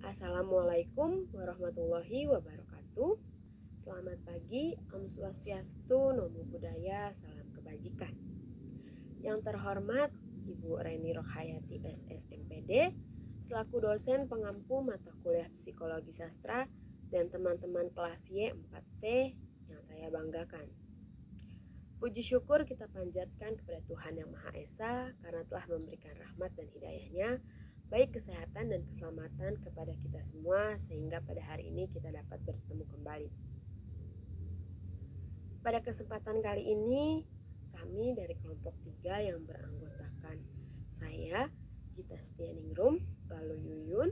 Assalamualaikum warahmatullahi wabarakatuh. Selamat pagi, Om Swastiastu, Namo Buddhaya, salam kebajikan. Yang terhormat Ibu Reni Rohayati SSMPD, selaku dosen pengampu mata kuliah Psikologi Sastra dan teman-teman kelas Y4C yang saya banggakan. Puji syukur kita panjatkan kepada Tuhan Yang Maha Esa karena telah memberikan rahmat dan hidayahnya, baik kesehatan dan keselamatan kepada kita semua sehingga pada hari ini kita dapat bertemu kembali. Pada kesempatan kali ini, kami dari kelompok 3 yang beranggotakan saya, Gita Setianingrum, lalu Yuyun,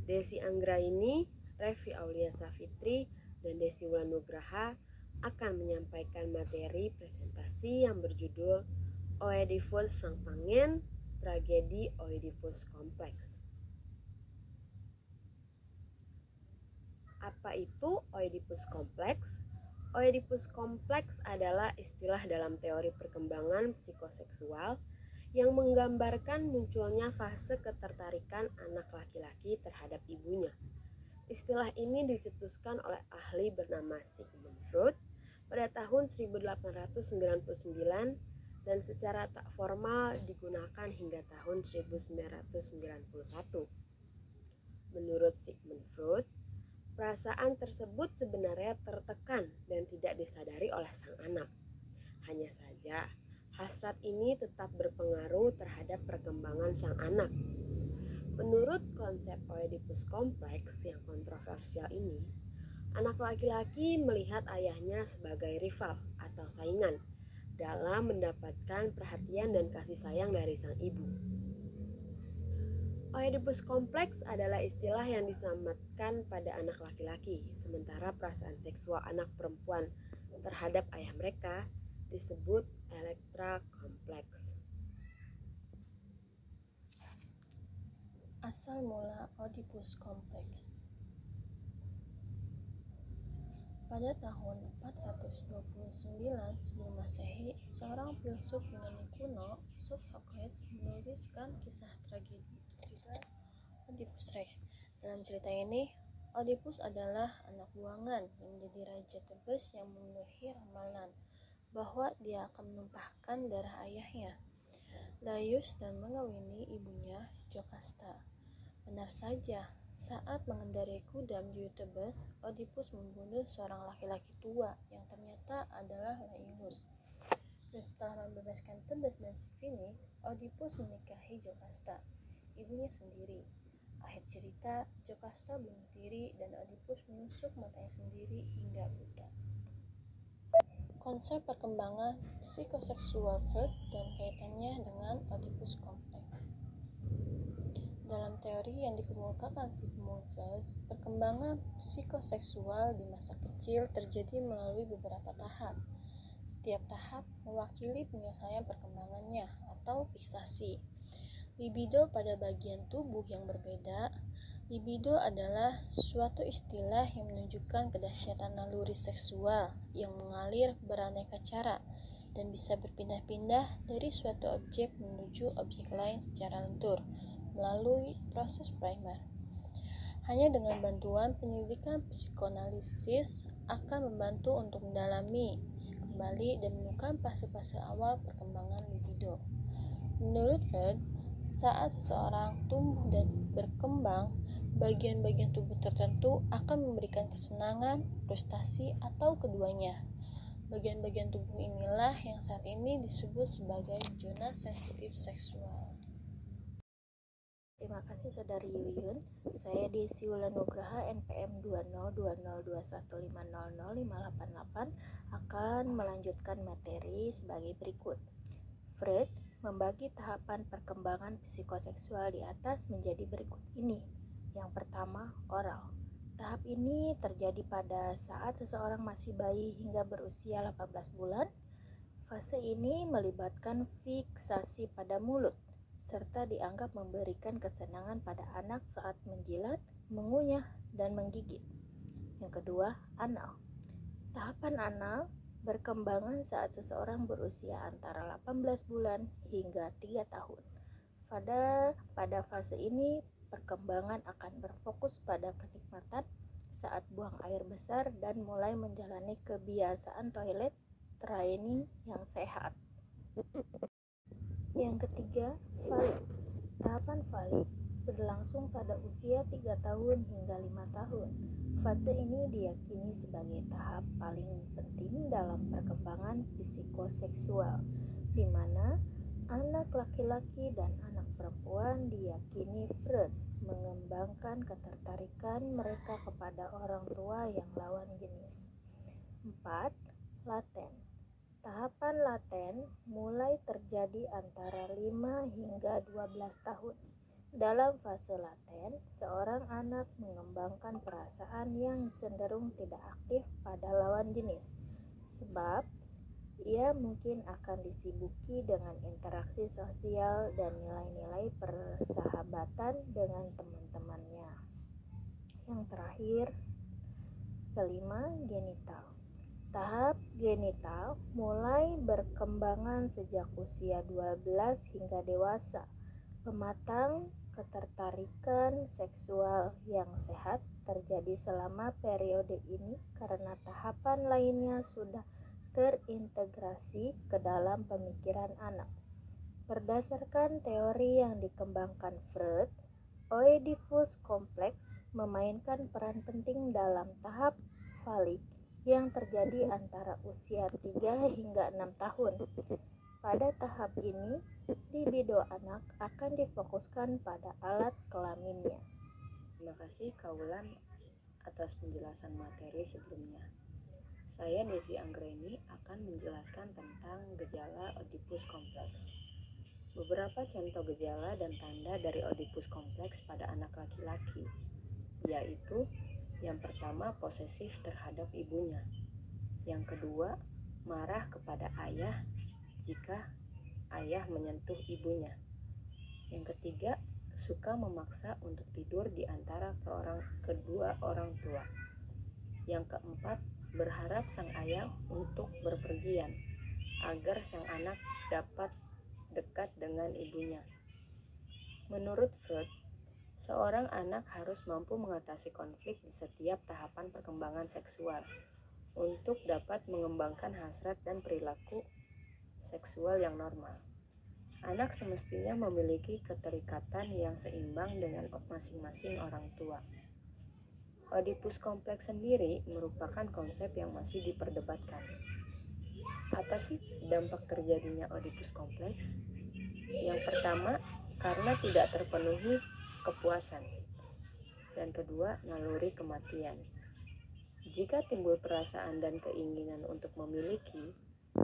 Desi Anggraini, Revi Aulia Safitri, dan Desi Wulanugraha akan menyampaikan materi presentasi yang berjudul Oedipus Sang Pangen, Tragedi Oedipus Kompleks. Apa itu Oedipus Kompleks? Oedipus Kompleks adalah istilah dalam teori perkembangan psikoseksual yang menggambarkan munculnya fase ketertarikan anak laki-laki terhadap ibunya. Istilah ini dicetuskan oleh ahli bernama Sigmund Freud pada tahun 1899 dan secara tak formal digunakan hingga tahun 1991. Menurut Sigmund Freud, perasaan tersebut sebenarnya tertekan dan tidak disadari oleh sang anak. Hanya saja, hasrat ini tetap berpengaruh terhadap perkembangan sang anak. Menurut konsep Oedipus Kompleks yang kontroversial ini, anak laki-laki melihat ayahnya sebagai rival atau saingan dalam mendapatkan perhatian dan kasih sayang dari sang ibu. Oedipus Kompleks adalah istilah yang diselamatkan pada anak laki-laki, sementara perasaan seksual anak perempuan terhadap ayah mereka disebut Elektra Kompleks. Asal mula Oedipus Kompleks. Pada tahun 429 sebelum Masehi, seorang filsuf Yunani kuno, Sophocles, menuliskan kisah tragedi Oedipus Rex. Dalam cerita ini, Oedipus adalah anak buangan yang menjadi raja Thebes yang memenuhi ramalan bahwa dia akan menumpahkan darah ayahnya, Laius, dan mengawini ibunya, Jocasta. Benar saja, saat mengendarai kuda menuju Thebes, Oedipus membunuh seorang laki-laki tua yang ternyata adalah Laius. Dan setelah membebaskan Thebes dan Sifini, Oedipus menikahi Jocasta, ibunya sendiri. Akhir cerita, Jocasta bunuh diri dan Oedipus menusuk matanya sendiri hingga buta. Konsep perkembangan psikoseksual Freud dan kaitannya dengan Oedipus Kompleks. Dalam teori yang dikemukakan Sigmund Freud, perkembangan psikoseksual di masa kecil terjadi melalui beberapa tahap. Setiap tahap mewakili penyelesaian perkembangannya atau fiksasi. Libido pada bagian tubuh yang berbeda. Libido adalah suatu istilah yang menunjukkan kedahsyatan naluri seksual yang mengalir beraneka cara dan bisa berpindah-pindah dari suatu objek menuju objek lain secara lentur melalui proses primer. Hanya dengan bantuan penyelidikan psikoanalisis akan membantu untuk mendalami kembali dan menemukan fase-fase awal perkembangan libido. Menurut Freud, saat seseorang tumbuh dan berkembang, bagian-bagian tubuh tertentu akan memberikan kesenangan, frustasi, atau keduanya. Bagian-bagian tubuh inilah yang saat ini disebut sebagai zona sensitif seksual. Terima kasih Saudari Yuyun. Saya Desi Wulanugraha NPM 2020215000588 akan melanjutkan materi sebagai berikut. Freud membagi tahapan perkembangan psikoseksual di atas menjadi berikut ini. Yang pertama, oral. Tahap ini terjadi pada saat seseorang masih bayi hingga berusia 18 bulan. Fase ini melibatkan fiksasi pada mulut, serta dianggap memberikan kesenangan pada anak saat menjilat, mengunyah, dan menggigit. Yang kedua, anal. Tahapan anal berkembangan saat seseorang berusia antara 18 bulan hingga 3 tahun. Pada fase ini, perkembangan akan berfokus pada kenikmatan saat buang air besar dan mulai menjalani kebiasaan toilet training yang sehat. Yang ketiga, valid. Tahapan valid berlangsung pada usia 3 tahun hingga 5 tahun. Fase ini diyakini sebagai tahap paling penting dalam perkembangan psikoseksual, di mana anak laki-laki dan anak perempuan diyakini Freud mengembangkan ketertarikan mereka kepada orang tua yang lawan jenis. 4. Laten. Tahapan laten mulai terjadi antara 5 hingga 12 tahun. Dalam fase laten, seorang anak mengembangkan perasaan yang cenderung tidak aktif pada lawan jenis, sebab ia mungkin akan disibuki dengan interaksi sosial dan nilai-nilai persahabatan dengan teman-temannya. Yang terakhir, kelima, genital. Tahap genital mulai berkembangan sejak usia 12 hingga dewasa. Pematang ketertarikan seksual yang sehat terjadi selama periode ini karena tahapan lainnya sudah terintegrasi ke dalam pemikiran anak. Berdasarkan teori yang dikembangkan Freud, Oedipus kompleks memainkan peran penting dalam tahap falik yang terjadi antara usia 3 hingga 6 tahun. Pada tahap ini, libido anak akan difokuskan pada alat kelaminnya. Terima kasih Kaulan atas penjelasan materi sebelumnya. Saya Devi Anggreni akan menjelaskan tentang gejala Oedipus kompleks. Beberapa contoh gejala dan tanda dari Oedipus kompleks pada anak laki-laki, yaitu yang pertama posesif terhadap ibunya, yang kedua marah kepada ayah jika ayah menyentuh ibunya, yang ketiga suka memaksa untuk tidur di antara kedua orang tua, yang keempat berharap sang ayah untuk berpergian agar sang anak dapat dekat dengan ibunya. Menurut Freud, seorang anak harus mampu mengatasi konflik di setiap tahapan perkembangan seksual untuk dapat mengembangkan hasrat dan perilaku seksual yang normal. Anak semestinya memiliki keterikatan yang seimbang dengan masing-masing orang tua. Oedipus kompleks sendiri merupakan konsep yang masih diperdebatkan. Apa sih dampak terjadinya Oedipus kompleks? Yang pertama, karena tidak terpenuhi kepuasan. Dan kedua, naluri kematian. Jika timbul perasaan dan keinginan untuk memiliki,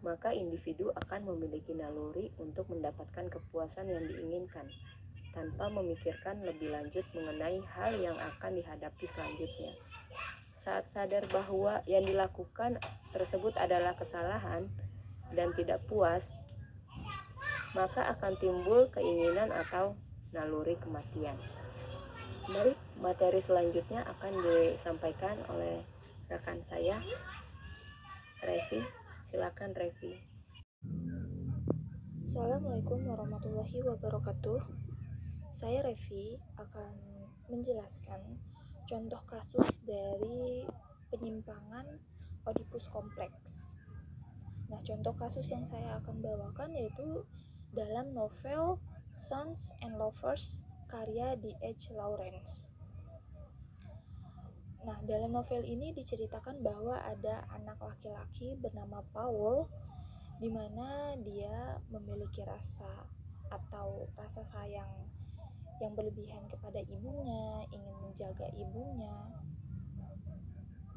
maka individu akan memiliki naluri untuk mendapatkan kepuasan yang diinginkan, tanpa memikirkan lebih lanjut mengenai hal yang akan dihadapi selanjutnya. Saat sadar bahwa yang dilakukan tersebut adalah kesalahan dan tidak puas, maka akan timbul keinginan atau naluri kematian. Baik, materi selanjutnya akan disampaikan oleh rekan saya, Revi. Silakan Revi. Assalamualaikum warahmatullahi wabarakatuh. Saya Revi akan menjelaskan contoh kasus dari penyimpangan Oedipus kompleks. Nah, contoh kasus yang saya akan bawakan yaitu dalam novel Sons and Lovers karya D.H. Lawrence. Nah, dalam novel ini diceritakan bahwa ada anak laki-laki bernama Paul, di mana dia memiliki rasa sayang yang berlebihan kepada ibunya, ingin menjaga ibunya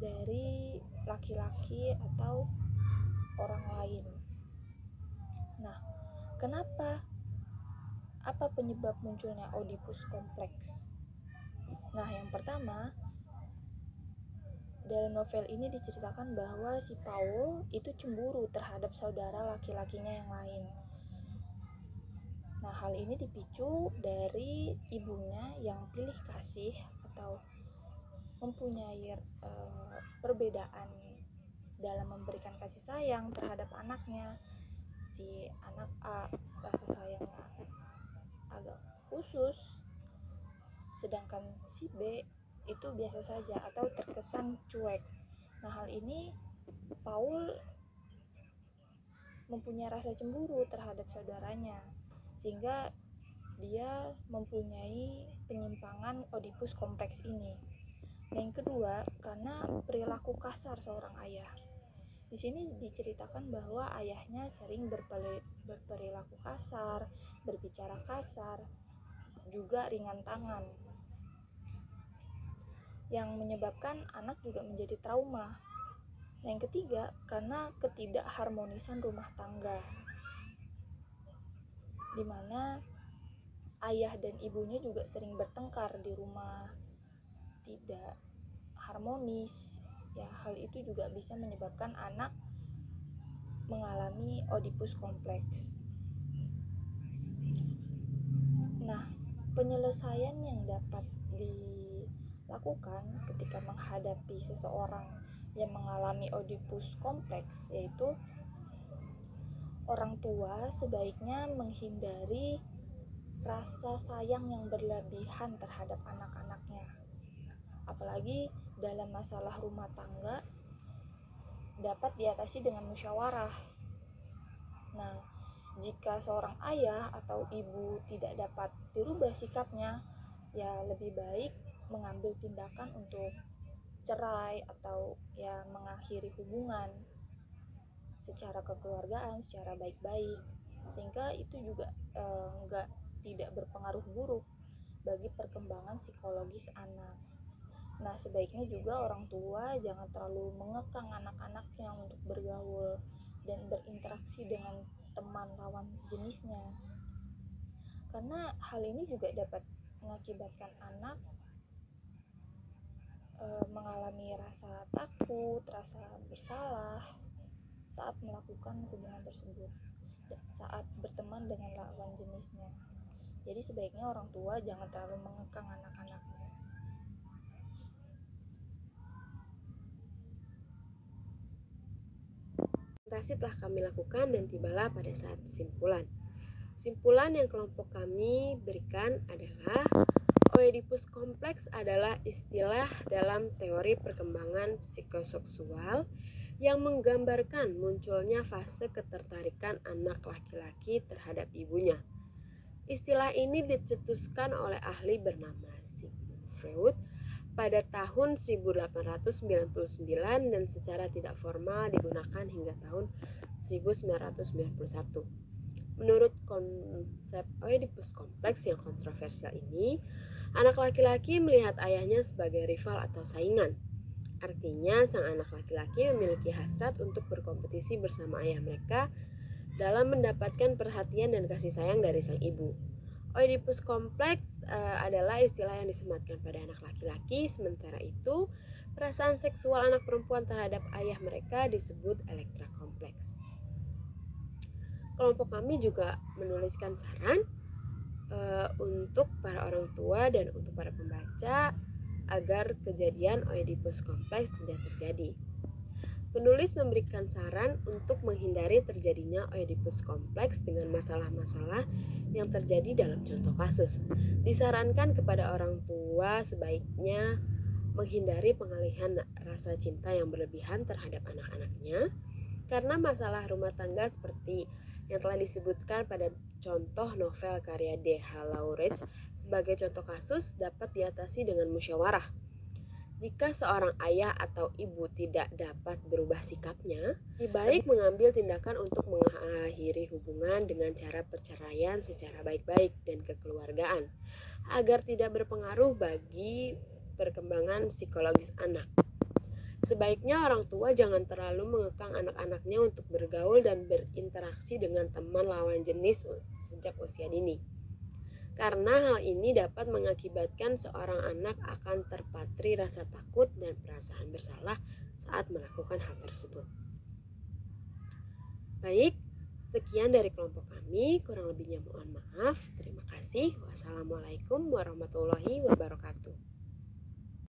dari laki-laki atau orang lain. Nah, kenapa? Apa penyebab munculnya Oedipus kompleks? Nah, yang pertama, dalam novel ini diceritakan bahwa si Paul itu cemburu terhadap saudara laki-lakinya yang lain. Nah, hal ini dipicu dari ibunya yang pilih kasih atau mempunyai perbedaan dalam memberikan kasih sayang terhadap anaknya. Si anak A rasa sayangnya agak khusus, sedangkan si B itu biasa saja atau terkesan cuek. Nah, hal ini Paul mempunyai rasa cemburu terhadap saudaranya, sehingga dia mempunyai penyimpangan Oedipus kompleks ini. Dan yang kedua, karena perilaku kasar seorang ayah. Di sini diceritakan bahwa ayahnya sering berperilaku kasar, berbicara kasar, juga ringan tangan, yang menyebabkan anak juga menjadi trauma. Yang ketiga, karena ketidakharmonisan rumah tangga, di mana ayah dan ibunya juga sering bertengkar di rumah, tidak harmonis. Ya, hal itu juga bisa menyebabkan anak mengalami Oedipus kompleks. Nah, penyelesaian yang dapat dilakukan ketika menghadapi seseorang yang mengalami Oedipus kompleks, yaitu orang tua sebaiknya menghindari rasa sayang yang berlebihan terhadap anak-anaknya, apalagi dalam masalah rumah tangga dapat diatasi dengan musyawarah. Nah, jika seorang ayah atau ibu tidak dapat dirubah sikapnya, ya lebih baik mengambil tindakan untuk cerai atau ya mengakhiri hubungan secara kekeluargaan, secara baik-baik, sehingga itu juga tidak berpengaruh buruk bagi perkembangan psikologis anak. Nah, sebaiknya juga orang tua jangan terlalu mengekang anak-anaknya untuk bergaul dan berinteraksi dengan teman lawan jenisnya, karena hal ini juga dapat mengakibatkan anak mengalami rasa takut, rasa bersalah saat melakukan hubungan tersebut, saat berteman dengan lawan jenisnya. Jadi sebaiknya orang tua jangan terlalu mengekang anak-anaknya. Presentasi telah kami lakukan dan tibalah pada saat kesimpulan. Kesimpulan yang kelompok kami berikan adalah Oedipus kompleks adalah istilah dalam teori perkembangan psikoseksual yang menggambarkan munculnya fase ketertarikan anak laki-laki terhadap ibunya. Istilah ini dicetuskan oleh ahli bernama Sigmund Freud pada tahun 1899 dan secara tidak formal digunakan hingga tahun 1991. Menurut konsep Oedipus kompleks yang kontroversial ini, anak laki-laki melihat ayahnya sebagai rival atau saingan. Artinya, sang anak laki-laki memiliki hasrat untuk berkompetisi bersama ayah mereka dalam mendapatkan perhatian dan kasih sayang dari sang ibu. Oedipus kompleks adalah istilah yang disematkan pada anak laki-laki, sementara itu perasaan seksual anak perempuan terhadap ayah mereka disebut Elektra kompleks. Kelompok kami juga menuliskan saran untuk para orang tua dan untuk para pembaca agar kejadian Oedipus kompleks tidak terjadi. Penulis memberikan saran untuk menghindari terjadinya Oedipus kompleks dengan masalah-masalah yang terjadi dalam contoh kasus. Disarankan kepada orang tua sebaiknya menghindari pengalihan rasa cinta yang berlebihan terhadap anak-anaknya, karena masalah rumah tangga seperti yang telah disebutkan pada contoh novel karya D.H. Lawrence sebagai contoh kasus dapat diatasi dengan musyawarah. Jika seorang ayah atau ibu tidak dapat berubah sikapnya, lebih baik mengambil tindakan untuk mengakhiri hubungan dengan cara perceraian secara baik-baik dan kekeluargaan, agar tidak berpengaruh bagi perkembangan psikologis anak. Sebaiknya orang tua jangan terlalu mengekang anak-anaknya untuk bergaul dan berinteraksi dengan teman lawan jenis sejak usia dini. Karena hal ini dapat mengakibatkan seorang anak akan terpatri rasa takut dan perasaan bersalah saat melakukan hal tersebut. Baik, sekian dari kelompok kami, kurang lebihnya mohon maaf. Terima kasih. Wassalamualaikum warahmatullahi wabarakatuh.